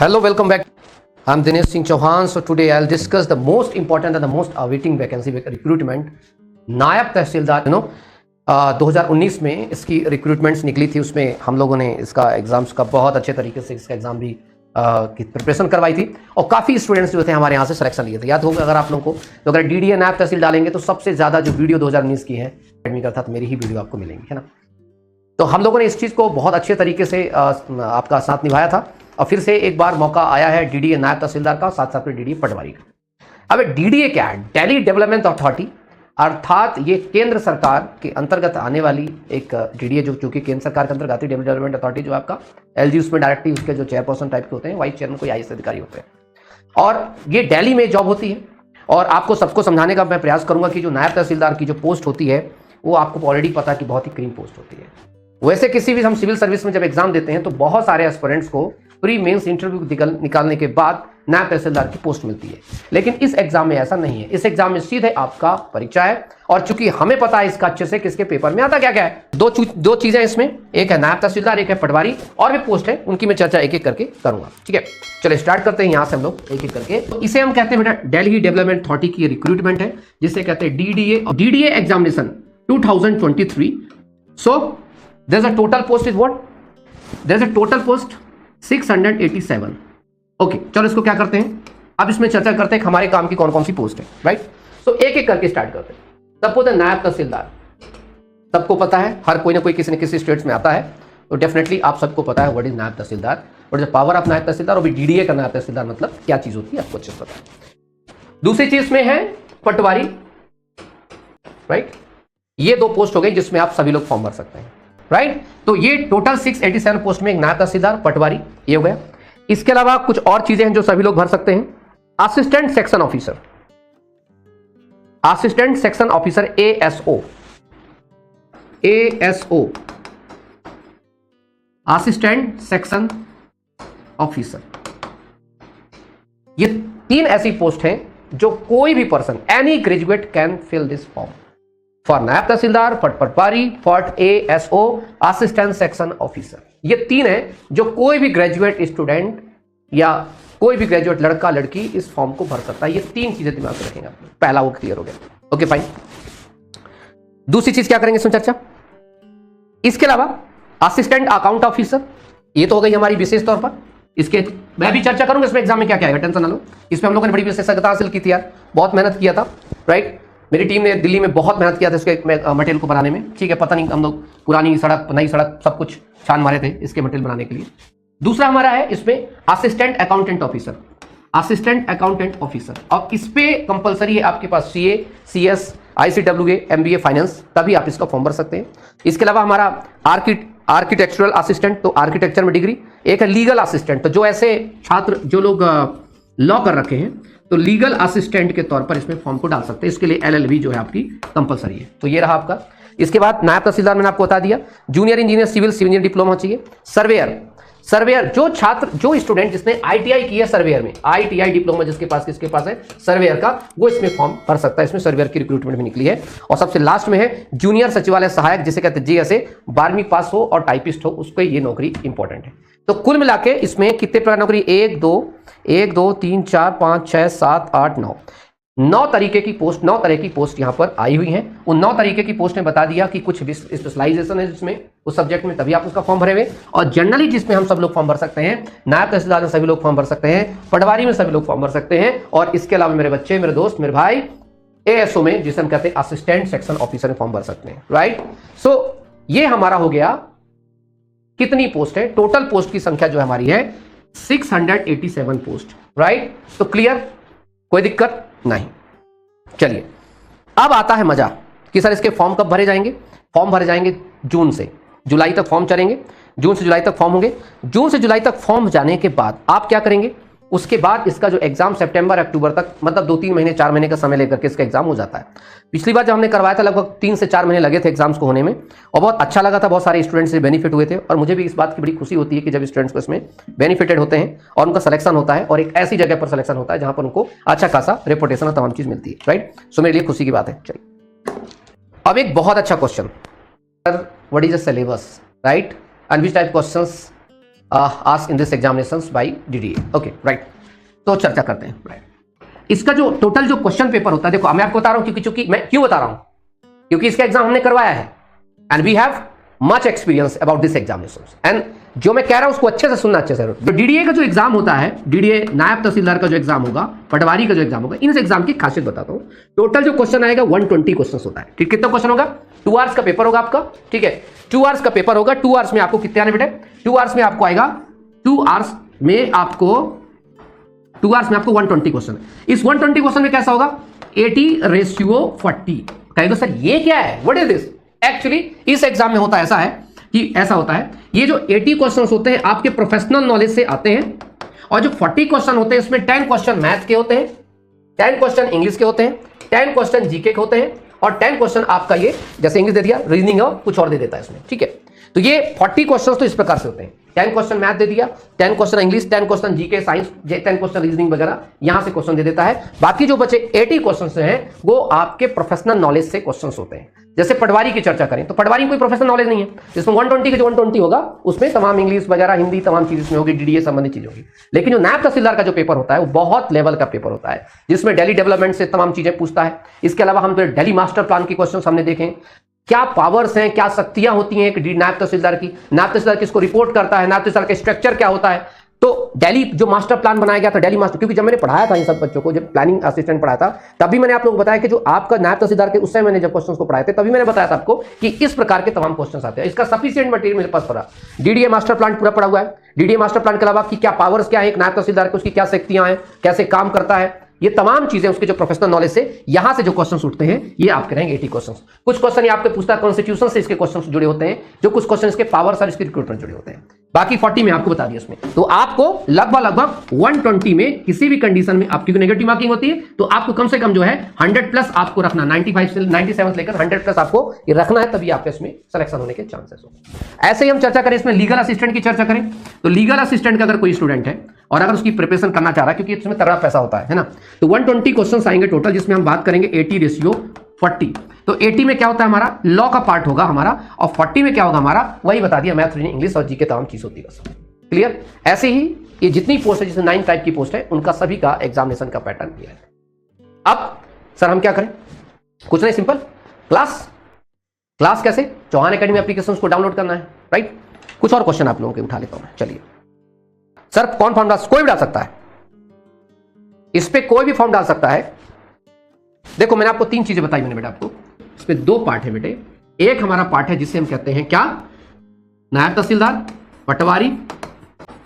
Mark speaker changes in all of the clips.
Speaker 1: Hello, welcome back. I'm Dinesh Singh Chauhan. So today I'll discuss the most important and the most awaiting vacancy recruitment. नायब तहसीलदार 2019 में इसकी recruitments निकली थी। उसमें हम लोगों ने इसका एग्जाम्स का बहुत अच्छे तरीके से इसका एग्जाम भी की प्रिपरेशन करवाई थी और काफ़ी स्टूडेंट्स जो थे हमारे यहाँ से सिलेक्शन लिए थे। याद होगा अगर आप लोगों को, तो अगर डीडीए नायब तहसील डालेंगे तो सबसे ज़्यादा जो वीडियो 2019 की है एडमी का था, तो मेरी ही वीडियो आपको मिलेंगी, है ना। तो हम लोगों ने इस चीज़ को बहुत अच्छे तरीके से आपका साथ निभाया था और फिर से एक बार मौका आया है डीडीए नायब तहसीलदार का, साथ साथ में डीडीए पटवारी का। अब डीडीए क्या है? दिल्ली डेवलपमेंट अथॉरिटी, अर्थात ये केंद्र सरकार के अंतर्गत आने वाली एक डीडीए जो चूंकि केंद्र सरकार के अंतर्गत आती है। दिल्ली डेवलपमेंट अथॉरिटी जो आपका एलजी, उसमें डायरेक्टली उसके जो चेयरपर्सन टाइप के होते हैं, वाइस चेयरमैन कोई आईएएस अधिकारी होते हैं और ये दिल्ली में जॉब होती है। और आपको सबको समझाने का मैं प्रयास करूंगा कि जो नायब तहसीलदार की जो पोस्ट होती है वो आपको ऑलरेडी पता है कि बहुत ही क्रीम पोस्ट होती है। वैसे किसी भी हम सिविल सर्विस में जब एग्जाम देते हैं तो बहुत सारे एस्पिरेंट्स को प्री मेंस इंटरव्यू निकालने के बाद नायब तहसीलदार की पोस्ट मिलती है, लेकिन इस एग्जाम में ऐसा नहीं है। इस एग्जाम में सीधे आपका परीक्षा है और चूंकि हमें पता है इसका अच्छे से किसके पेपर में आता क्या क्या है। दो चीजें इसमें, एक है नायब तहसीलदार, एक है पटवारी, और भी पोस्ट है उनकी मैं चर्चा एक एक करके करूंगा। ठीक है, चलिए स्टार्ट करते हैं यहाँ से हम लोग एक एक करके। तो इसे हम कहते हैं बेटा दिल्ली डेवलपमेंट अथॉरिटी की रिक्रूटमेंट है, जिसे कहते हैं DDA examination 2023। So there's a total post is what? There's a total post 687. Okay, चलो इसको क्या करते हैं, अब इसमें चर्चा करते हैं हमारे काम की कौन कौन सी पोस्ट है, राइट। सो एक एक करके स्टार्ट करते हैं। सपोज है नायब तहसीलदार, सबको पता है, हर कोई ना कोई किसी न किसी स्टेट्स में आता है, तो डेफिनेटली आप सबको पता है व्हाट इज नायब तहसीलदार, व्हाट इज पावर ऑफ नायब तहसीलदार, और डीडीए का नायब तहसीलदार मतलब क्या चीज होती है आपको अच्छे से पता है। दूसरी चीज में है पटवारी, राइट। ये दो पोस्ट हो गई जिसमें आप सभी लोग फॉर्म भर सकते हैं, राइट। तो ये टोटल 687 पोस्ट में एक नायब तहसीलदार, पटवारी, ये हो गया। इसके अलावा कुछ और चीजें हैं जो सभी लोग भर सकते हैं। Assistant section officer, assistant section officer ASO, assistant section officer, ये तीन ऐसी पोस्ट हैं जो कोई भी person, any graduate can fill this form for Naib Tehsildar, for patwari, for ASO, assistant section officer. ये तीन है जो कोई भी ग्रेजुएट स्टूडेंट या कोई भी ग्रेजुएट लड़का लड़की इस फॉर्म को भर सकता है। ये तीन चीजें दिमाग में रखेंगे। पहला वो क्लियर हो गया, ओके फाइन। दूसरी चीज क्या करेंगे इसमें चर्चा, इसके अलावा असिस्टेंट अकाउंट ऑफिसर, ये तो हो गई हमारी विशेष तौर पर। इसके मैं भी चर्चा करूंगा इसमें एग्जाम में क्या क्या आएगा, टेंशन ना लो। इसमें हम लोगों ने बड़ी विशेषज्ञता हासिल की थी यार, बहुत मेहनत किया था, राइट। मेरी टीम ने दिल्ली में बहुत मेहनत किया था इसके मटेरियल को बनाने में, ठीक है। पता नहीं हम लोग पुरानी सड़क, नई सड़क, सब कुछ छान मारे थे इसके मटेरियल बनाने के लिए। दूसरा हमारा है इसमें assistant accountant officer, assistant accountant officer, और इस पे कंपलसरी है आपके पास CA, CS, ICWA, MBA finance, तभी आप इसका फॉर्म भर सकते हैं। इसके अलावा हमारा आर्किटेक्चरल असिस्टेंट, तो आर्किटेक्चर में डिग्री। एक है लीगल असिस्टेंट, तो जो ऐसे छात्र जो लोग लॉ कर रखे हैं तो लीगल असिस्टेंट के तौर पर इसमें फॉर्म को डाल सकते हैं। इसके लिए एलएलबी जो है आपकी कंपलसरी है। तो ये रहा आपका। इसके बाद नायब तहसीलदार मैंने आपको बता दिया। Junior engineer civil engineer diploma चाहिए। सर्वेयर जो छात्र, जो स्टूडेंट जिसने आईटीआई किया सर्वेयर में, आईटीआई डिप्लोमा जिसके पास है सर्वेयर का, वो इसमें फॉर्म भर सकता है। इसमें सर्वेयर की रिक्रूटमेंट भी निकली है। और सबसे लास्ट में है जूनियर सचिवालय सहायक, जिसे कहते हैं जीएसए, 12वीं पास हो और टाइपिस्ट हो, उसको ये नौकरी इंपॉर्टेंट है। तो कुल मिला के इसमें कितने प्रकार नौकरी, 1 2 3 4 5 6 7 8 9 तरीके की पोस्ट, 9 तरह की पोस्ट यहां पर आई हुई हैं। उन 9 तरीके की पोस्ट ने बता दिया कि कुछ स्पेशलाइजेशन है जिसमें, उस सब्जेक्ट में, तभी आप उसका फॉर्म भरे हुए। और जनरली जिसमें हम सब लोग फॉर्म भर सकते हैं, नायब तहसीलदार में सभी लोग फॉर्म भर सकते हैं, पटवारी में सभी लोग फॉर्म भर सकते हैं, और इसके अलावा मेरे बच्चे, मेरे दोस्त, मेरे भाई, एएसओ में, जिसे हम कहते हैं असिस्टेंट सेक्शन ऑफिसर में फॉर्म भर सकते हैं, राइट। सो ये हमारा हो गया, कितनी पोस्ट है, टोटल पोस्ट की संख्या जो हमारी है 687 पोस्ट, राइट। तो क्लियर, कोई दिक्कत नहीं। चलिए अब आता है मजा कि सर इसके फॉर्म कब भरे जाएंगे। फॉर्म भरे जाएंगे जून से जुलाई तक फॉर्म चलेंगे, जून से जुलाई तक फॉर्म होंगे। जून से जुलाई तक फॉर्म जाने के बाद आप क्या करेंगे, उसके बाद इसका जो एग्जाम सितंबर अक्टूबर तक, मतलब 2-3 महीने 4 महीने का समय लेकर के इसका एग्जाम हो जाता है। पिछली बार जब हमने करवाया था लगभग 3 से 4 महीने लगे थे एग्जाम्स को होने में, और बहुत अच्छा लगा था, बहुत सारे स्टूडेंट्स से बेनिफिट हुए थे। और मुझे भी इस बात की बड़ी खुशी होती है कि जब स्टूडेंट्स को इसमें बेनिफिटेड होते हैं और उनका सिलेक्शन होता है, और एक ऐसी जगह पर सिलेक्शन होता है जहां पर उनको अच्छा खासा रेपुटेशन और तमाम चीज मिलती है, राइट। सो मेरे लिए खुशी की बात है। चलिए अब एक बहुत अच्छा question, sir what is the syllabus, right, and which type questions asked in this examinations by DDA. Okay, right. तो चर्चा करते हैं. Right. इसका जो टोटल जो क्वेश्चन पेपर होता है, देखो मैं आपको बता रहा हूं क्योंकि मैं क्यों बता रहा हूं, क्योंकि इसका एग्जाम हमने करवाया है and we have much experience about this examinations and जो मैं कह रहा हूं उसको अच्छे से सुनना, अच्छे से. तो डीडीए का जो एग्जाम होता है, डीडीए नायब तहसीलदार का जो एग्जाम होगा, पटवारी का जो एग्जाम होगा, इन एग्जाम की खासियत बताता हूं. टोटल जो क्वेश्चन आएगा 120 क्वेश्चन होता है. ठीक, कितना क्वेश्चन होगा? 2 आवर्स का पेपर होगा आपका. ठीक है, 2 आवर्स का पेपर होगा. 2 आवर्स में आपको कितने आने बेटे? 2 आवर्स में आपको आएगा, 2 आवर्स में आपको 120 क्वेश्चन. इस 120 क्वेश्चन में कैसा होगा? 80:40. कहेगा सर ये क्या है, व्हाट इज दिस? एक्चुअली इस एग्जाम में होता ऐसा है कि ऐसा होता है, ये जो 80 क्वेश्चंस होते हैं आपके प्रोफेशनल नॉलेज से आते हैं और जो 40 क्वेश्चन होते हैं इसमें 10 क्वेश्चन मैथ के होते हैं, 10 क्वेश्चन इंग्लिश के होते हैं, 10 क्वेश्चन जीके के होते हैं और 10 क्वेश्चन आपका ये जैसे इंग्लिश दे दिया, रीजनिंग और कुछ और दे देता है इसमें. ठीक है, तो ये 40 क्वेश्चन तो इस प्रकार से होते हैं. 10 क्वेश्चन मैथ दे दिया, 10 question English, 10 question GK science, 10 question reasoning वगैरह यहां से क्वेश्चन दे देता है. बाकी जो बचे 80 क्वेश्चन हैं वो आपके प्रोफेशनल नॉलेज से क्वेश्चन होते हैं. जैसे पटवारी की चर्चा करें तो पटवारी कोई प्रोफेशनल नॉलेज नहीं है, जिसमें 120 के जो 120 होगा उसमें तमाम इंग्लिश वगैरह हिंदी तमाम चीज इसमें होगी, डीडीए संबंधित चीज होगी. लेकिन जो नायब तहसीलदार का जो पेपर होता है वो बहुत लेवल का पेपर होता है, जिसमें दिल्ली डेवलपमेंट से तमाम चीजें पूछता है. इसके अलावा हम दिल्ली मास्टर प्लान के क्वेश्चन हमने देखें, क्या पावर्स हैं, क्या शक्तियां होती हैं एक नायब तहसीलदार की, नायब तहसीलदार किसको रिपोर्ट करता है, नायब तहसीलदार का स्ट्रक्चर क्या होता है. तो दिल्ली जो मास्टर प्लान बनाया गया था, दिल्ली मास्टर, क्योंकि जब मैंने पढ़ाया था इन सब बच्चों को, जब प्लानिंग असिस्टेंट पढ़ाया था तभी मैंने आप लोगों को बताया कि जो आपका नायब तहसीलदार के उस समय मैंने जब क्वेश्चंस को पढ़ाए थे तभी मैंने बताया था आपको कि इस प्रकार के तमाम क्वेश्चंस आते हैं. इसका सफिशिएंट मटेरियल मेरे पास पड़ा, डीडीए मास्टर प्लान पूरा पड़ा हुआ है. डीडीए मास्टर प्लान के अलावा की क्या पावर्स क्या है एक नायब तहसीलदार के, उसकी क्या शक्तियां हैं, कैसे काम करता है, ये तमाम चीजें उसके जो प्रोफेशनल नॉलेज से यहां से जो क्वेश्चंस उठते हैं ये आपके रहेंगे 80 क्वेश्चंस. कुछ क्वेश्चन ये आपके पूछता है कॉन्स्टिट्यूशन से इसके क्वेश्चंस जुड़े होते हैं, जो कुछ क्वेश्चन इसके पावर्स और इसके रिक्रूटमेंट जुड़े होते हैं. बाकी 40 में आपको बता दिया उसमें. तो आपको लगभग 120 में किसी भी कंडीशन में आपकी नेगेटिव मार्किंग होती है तो आपको कम से कम जो है 100 प्लस आपको रखना, 95 से 97 लेकर 100 प्लस आपको ये रखना है, तभी आपके इसमें सिलेक्शन होने के चांसेस हो. ऐसे ही हम चर्चा करें इसमें लीगल असिस्टेंट की चर्चा करें तो लीगल असिस्टेंट का अगर कोई स्टूडेंट है और अगर उसकी प्रिपरेशन करना चाह रहा है, क्योंकि इसमें तगड़ा पैसा होता है ना, तो 120 क्वेश्चन आएंगे टोटल, जिसमें हम बात करेंगे 80:40. तो 80 में क्या होता है हमारा लॉ का पार्ट होगा हमारा, और 40 में क्या होगा हमारा, वही बता दिया, मैथ, रीजनिंग, इंग्लिश और जीके तमाम चीज होती है. बस क्लियर. ऐसे ही ये जितनी पोस्ट है, जिसमें 9 टाइप की पोस्ट है, उनका सभी का एग्जामिनेशन का पैटर्न क्लियर है. अब सर हम क्या करें? कुछ नहीं, सिंपल. क्लास कैसे? चौहान एकेडमी एप्लीकेशन को डाउनलोड करना है, राइट. कुछ और क्वेश्चन आप लोगों के उठा लेता हूं मैं. चलिए सर, कौन फॉर्म डाल? कोई भी डाल सकता है, इस पे कोई भी फॉर्म डाल सकता है. देखो मैंने आपको 3 चीजें बताई मैंने बेटा आपको. इस पे 2 पार्ट है बेटे. एक हमारा पार्ट है जिसे हम कहते हैं क्या, नायब तहसीलदार, पटवारी,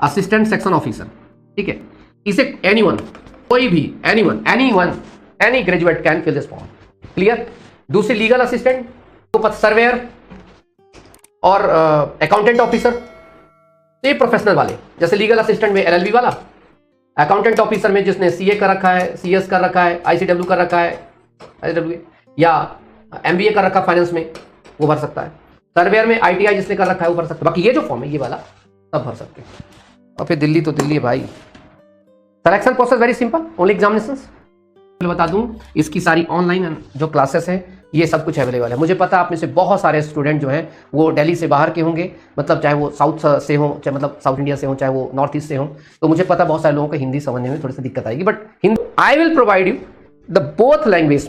Speaker 1: असिस्टेंट सेक्शन ऑफिसर. ठीक है, इसे एनीवन, कोई भी, anyone, any graduate can fill this form. Clear. दूसरी लीगल असिस्टेंट, सर्वेयर और अकाउंटेंट ऑफिसर, ये प्रोफेशनल वाले, जैसे लीगल असिस्टेंट में एलएलबी वाला, अकाउंटेंट ऑफिसर में जिसने सीए कर रखा है, सीएस कर रखा है, आईसीडब्ल्यू कर रखा है, आईसीडब्ल्यू या एमबीए कर रखा है फाइनेंस में, वो भर सकता है. सर्वेयर में आईटीआई जिसने कर रखा है वो भर सकता है. बाकी ये जो फॉर्म है ये वाला सब भर सकते हैं. और फिर दिल्ली तो दिल्ली है भाई. Selection process very simple, only examinations. बता दूं इसकी सारी ऑनलाइन जो क्लासेस हैं ये सब कुछ अवेलेबल है. मुझे पता है आप में से बहुत सारे स्टूडेंट जो हैं वो दिल्ली से बाहर के होंगे, मतलब चाहे वो साउथ से हो, चाहे मतलब साउथ इंडिया से हो, चाहे वो नॉर्थ ईस्ट से हो. तो मुझे पता बहुत सारे लोगों को हिंदी समझने में थोड़ी सी दिक्कत आएगी, but I will provide you the both language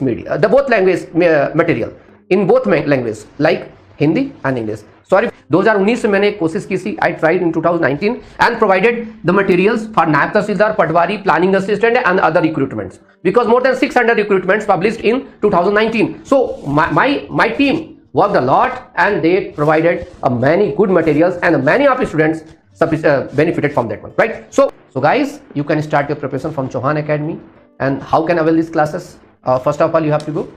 Speaker 1: material in both language like Hindi and English. Sorry, 2019 में मैंने कोशिश की थी. I tried in 2019 and provided the materials for Naib tehsildar, patwari, planning assistant and other recruitments, because more than 600 recruitments published in 2019. So my team worked a lot and they provided many good materials and many of the students benefited from that one, right? So guys, you can start your preparation from Chauhan Academy. And how can avail these classes? First of all, you have to go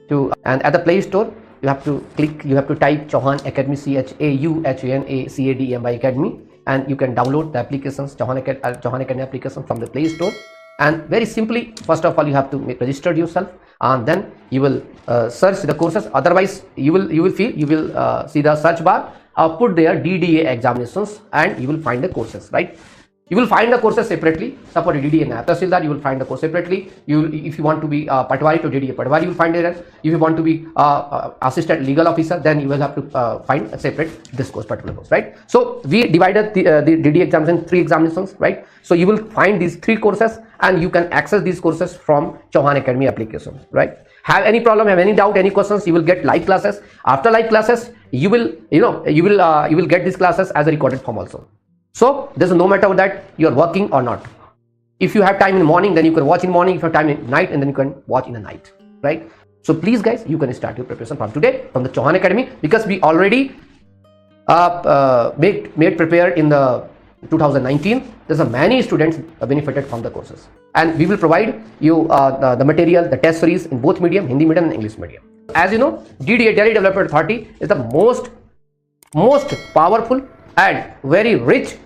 Speaker 1: to, and at the Play Store you have to click, you have to type Chauhan Academy, CHAUHANACADEMY Academy, and you can download the applications, Chauhan Academy application from the Play Store. And very simply, first of all, you have to register yourself, and then you will search the courses. Otherwise, you will see the search bar. Put there DDA examinations, and you will find the courses. Right? You will find the courses separately. Suppose DDA Nayab Tahsildar, you will find the course separately. If you want to be Patwari to DDA Patwari, you will find it. If you want to be assistant legal officer, then you will have to find a separate this course, particular course, right? So we divided the DDA exams in 3 examinations, right? So you will find these 3 courses, and you can access these courses from Chauhan Academy application, right? Have any problem, have any doubt, any questions, you will get live classes. After live classes, you will get these classes as a recorded form also. So there's no matter that you are working or not. If you have time in the morning, then you can watch in morning. If you have time in night, and then you can watch in the night, right? So please guys, you can start your preparation from today from the Chauhan Academy, because we already made prepare in the 2019. There's a many students benefited from the courses, and we will provide you the material, the test series in both medium, Hindi medium and English medium. As you know, DDA, Delhi Development Authority, is the most powerful and very rich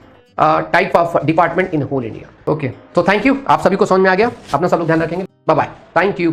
Speaker 1: type of department in whole India. Okay, so thank you. आप सभी को समझ में आ गया? अपना सब लोग ध्यान रखेंगे. Bye bye. Thank you.